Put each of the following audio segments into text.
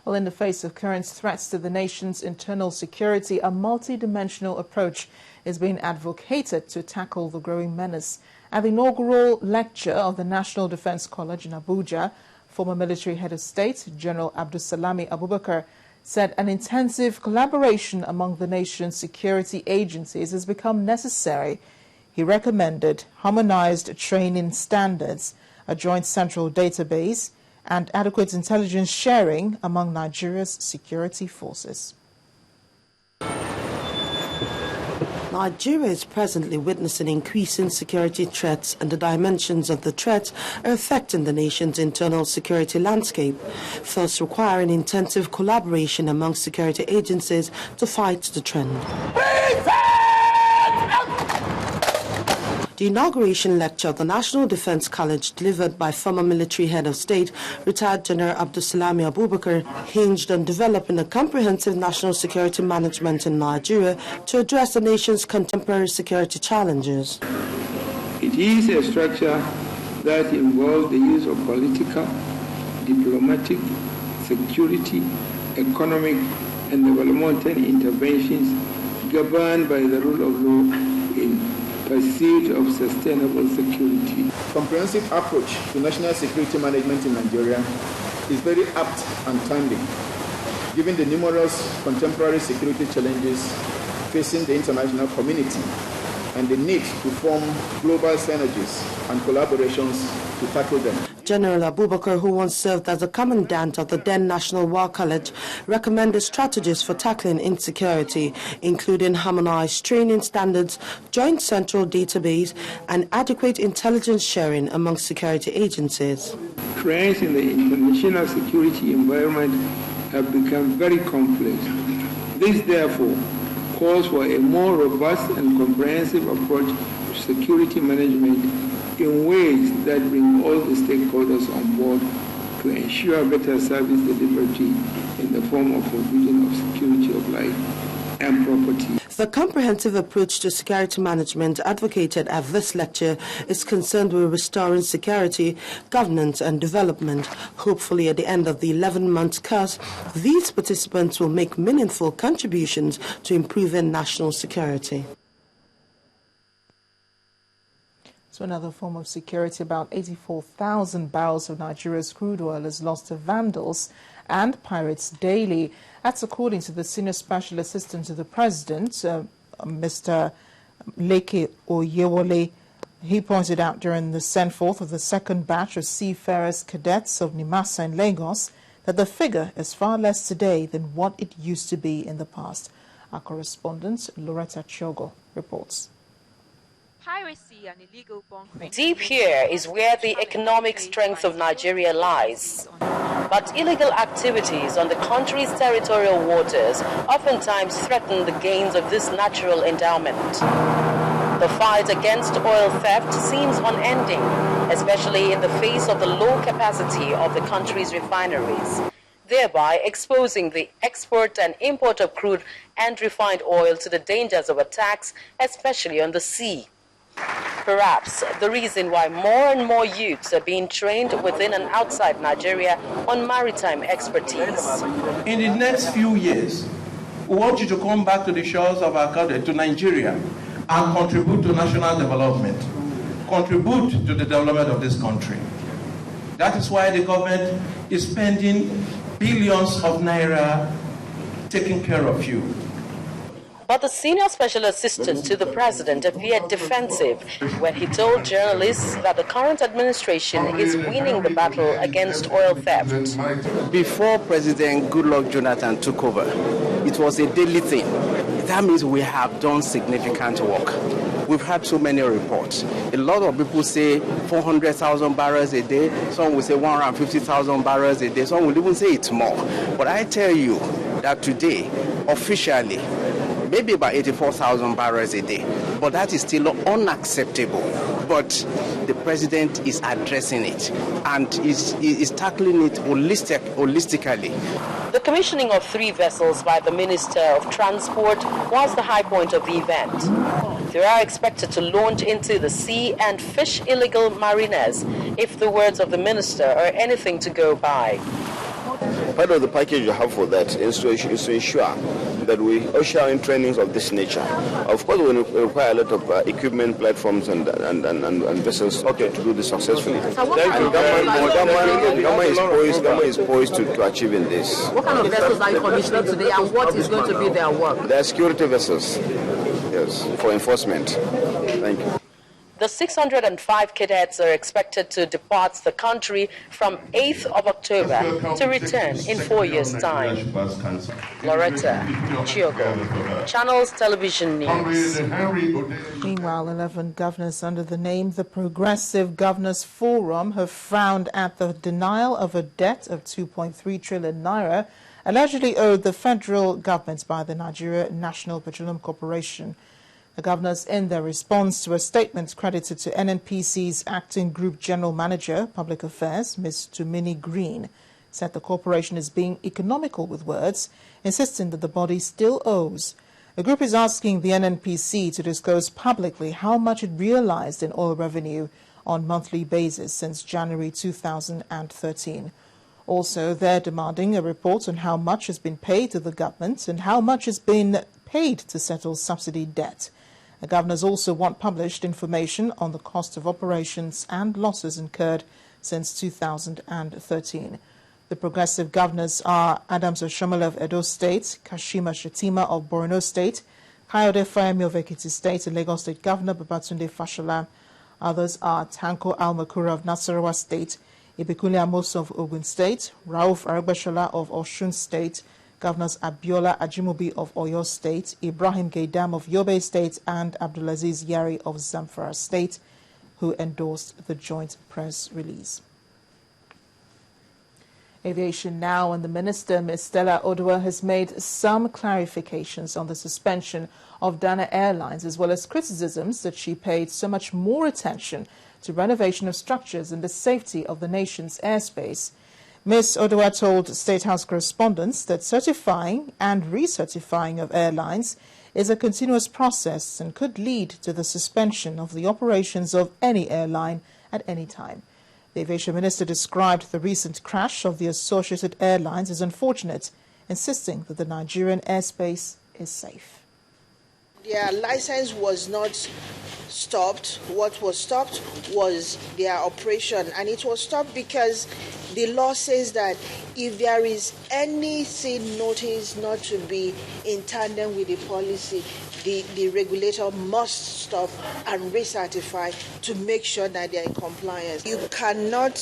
Well, in the face of current threats to the nation's internal security, a multidimensional approach is being advocated to tackle the growing menace. At the inaugural lecture of the National Defense College in Abuja, former military head of state, General Abdulsalami Abubakar, said an intensive collaboration among the nation's security agencies has become necessary. He recommended harmonized training standards, a joint central database, and adequate intelligence sharing among Nigeria's security forces. Nigeria is presently witnessing increasing security threats, and the dimensions of the threats are affecting the nation's internal security landscape, thus requiring intensive collaboration among security agencies to fight the trend. The inauguration lecture of the National Defense College, delivered by former military head of state, retired General Abdulsalami Abubakar, hinged on developing a comprehensive national security management in Nigeria to address the nation's contemporary security challenges. It is a structure that involves the use of political, diplomatic, security, economic, and developmental interventions governed by the rule of law in pursuit of sustainable security. Comprehensive approach to national security management in Nigeria is very apt and timely, given the numerous contemporary security challenges facing the international community and the need to form global synergies and collaborations to tackle them. General Abubakar, who once served as the commandant of the then National War College, recommended strategies for tackling insecurity, including harmonized training standards, joint central database, and adequate intelligence sharing among security agencies. Trends in the international security environment have become very complex. This, therefore, calls for a more robust and comprehensive approach to security management in ways that bring all the stakeholders on board to ensure better service delivery in the form of provision of security of life and property. The comprehensive approach to security management advocated at this lecture is concerned with restoring security, governance and development. Hopefully at the end of the 11-month course, these participants will make meaningful contributions to improving national security. So another form of security, about 84,000 barrels of Nigeria's crude oil is lost to vandals and pirates daily. That's according to the Senior Special Assistant to the President, Mr. Leke Oyewole. He pointed out during the send-forth of the second batch of seafarers cadets of NIMASA in Lagos that the figure is far less today than what it used to be in the past. Our correspondent, Loretta Chiogo, reports. Piracy and illegal bunkering. Deep here is where the economic strength of Nigeria lies. But illegal activities on the country's territorial waters oftentimes threaten the gains of this natural endowment. The fight against oil theft seems unending, especially in the face of the low capacity of the country's refineries, thereby exposing the export and import of crude and refined oil to the dangers of attacks, especially on the sea. Perhaps the reason why more and more youths are being trained within and outside Nigeria on maritime expertise. In the next few years, we want you to come back to the shores of our country, to Nigeria, and contribute to national development, contribute to the development of this country. That is why the government is spending billions of naira taking care of you. But the Senior Special Assistant to the President appeared defensive when he told journalists that the current administration is winning the battle against oil theft. Before President Goodluck Jonathan took over, it was a daily thing. That means we have done significant work. We've had so many reports. A lot of people say 400,000 barrels a day. Some will say 150,000 barrels a day. Some will even say it's more. But I tell you that today, officially, maybe about 84,000 barrels a day. But that is still unacceptable. But the president is addressing it and is tackling it holistically. The commissioning of 3 vessels by the Minister of Transport was the high point of the event. They are expected to launch into the sea and fish illegal mariners, if the words of the minister are anything to go by. Part of the package you have for that is to ensure that we usher in trainings of this nature. Of course, we require a lot of equipment, platforms, and vessels to do this successfully. So Government is poised to achieving this. what kind of vessels are you commissioning today, and what is going to be their work? They are security vessels, yes, for enforcement. Thank you. The 605 cadets are expected to depart the country from 8th of October to return in 4 years' time. Loretta Chiogo, Channels Television News. Meanwhile, 11 governors under the name the Progressive Governors Forum have frowned at the denial of a debt of 2.3 trillion naira allegedly owed the federal government by the Nigeria National Petroleum Corporation. The governors, in their response to a statement credited to NNPC's Acting Group General Manager, Public Affairs, Ms. Tumini Green, said the corporation is being economical with words, insisting that the body still owes. The group is asking the NNPC to disclose publicly how much it realized in oil revenue on monthly basis since January 2013. Also, they're demanding a report on how much has been paid to the government and how much has been paid to settle subsidy debt. The governors also want published information on the cost of operations and losses incurred since 2013. The progressive governors are Adams Oshiomhole of Edo State, Kashima Shettima of Borno State, Kayode Fayemi of Ekiti State, and Lagos State Governor Babatunde Fashola. Others are Tanko Al-Makura of Nasarawa State, Ibikunle Amosun of Ogun State, Rauf Aregbesola of Osun State, Governors Abiola Ajimobi of Oyo State, Ibrahim Gaidam of Yobe State, and Abdulaziz Yari of Zamfara State, who endorsed the joint press release. Aviation now, and the Minister, Ms. Stella Oduwa, has made some clarifications on the suspension of Dana Airlines, as well as criticisms that she paid so much more attention to renovation of structures and the safety of the nation's airspace. Ms. Oduwa told State House correspondents that certifying and recertifying of airlines is a continuous process and could lead to the suspension of the operations of any airline at any time. The Aviation Minister described the recent crash of the Associated Airlines as unfortunate, insisting that the Nigerian airspace is safe. Their license was not stopped. What was stopped was their operation, and it was stopped because the law says that if there is anything noticed not to be in tandem with the policy, the regulator must stop and recertify to make sure that they are in compliance. You cannot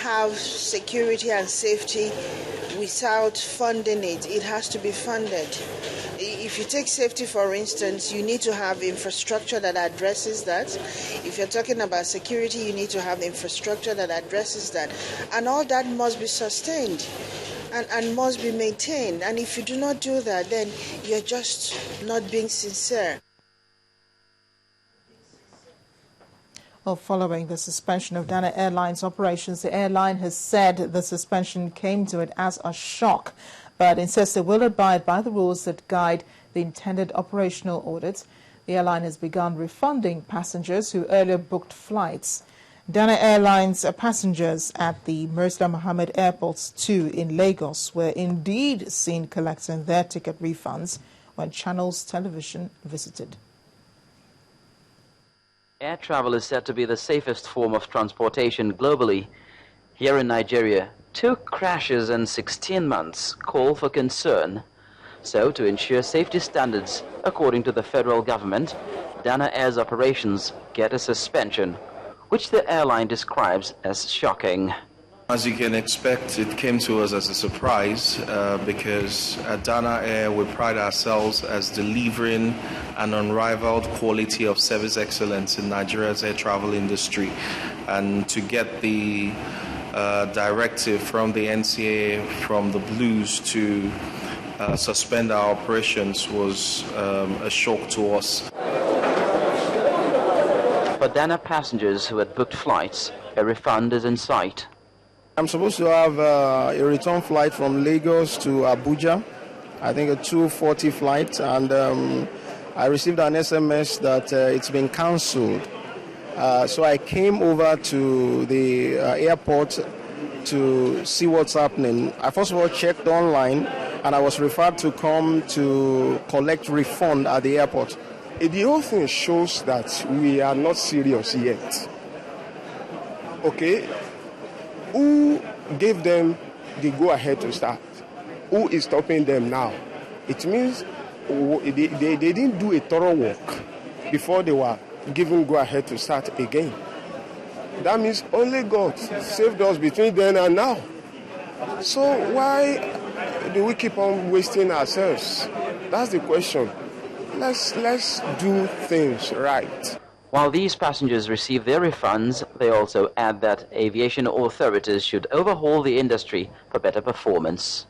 have security and safety without funding it. It has to be funded. If you take safety, for instance, you need to have infrastructure that addresses that. If you're talking about security, you need to have infrastructure that addresses that. And all that must be sustained and must be maintained. And if you do not do that, then you're just not being sincere. Well, following the suspension of Dana Airlines operations, the airline has said the suspension came to it as a shock, but insists it will abide by the rules that guide the intended operational audit. The airline has begun refunding passengers who earlier booked flights. Dana Airlines passengers at the Murtala Mohammed Airport 2 in Lagos were indeed seen collecting their ticket refunds when Channels Television visited. Air travel is said to be the safest form of transportation globally. Here in Nigeria, 2 crashes in 16 months call for concern. So, to ensure safety standards, according to the federal government, Dana Air's operations get a suspension, which the airline describes as shocking. As you can expect, it came to us as a surprise because at Dana Air we pride ourselves as delivering an unrivaled quality of service excellence in Nigeria's air travel industry. And to get the directive from the NCAA, from the Blues, to suspend our operations was a shock to us. For Dana passengers who had booked flights, a refund is in sight. I'm supposed to have a return flight from Lagos to Abuja, I think a 2:40 flight, and I received an SMS that it's been cancelled. So I came over to the airport to see what's happening, I first of all checked online, and I was referred to come to collect refund at the airport. The whole thing shows that we are not serious yet. Okay? Who gave them the go-ahead to start? Who is stopping them now? It means they didn't do a thorough work before they were given go-ahead to start again. That means only God saved us between then and now. So why do we keep on wasting ourselves? That's the question. Let's do things right. While these passengers receive their refunds, they also add that aviation authorities should overhaul the industry for better performance.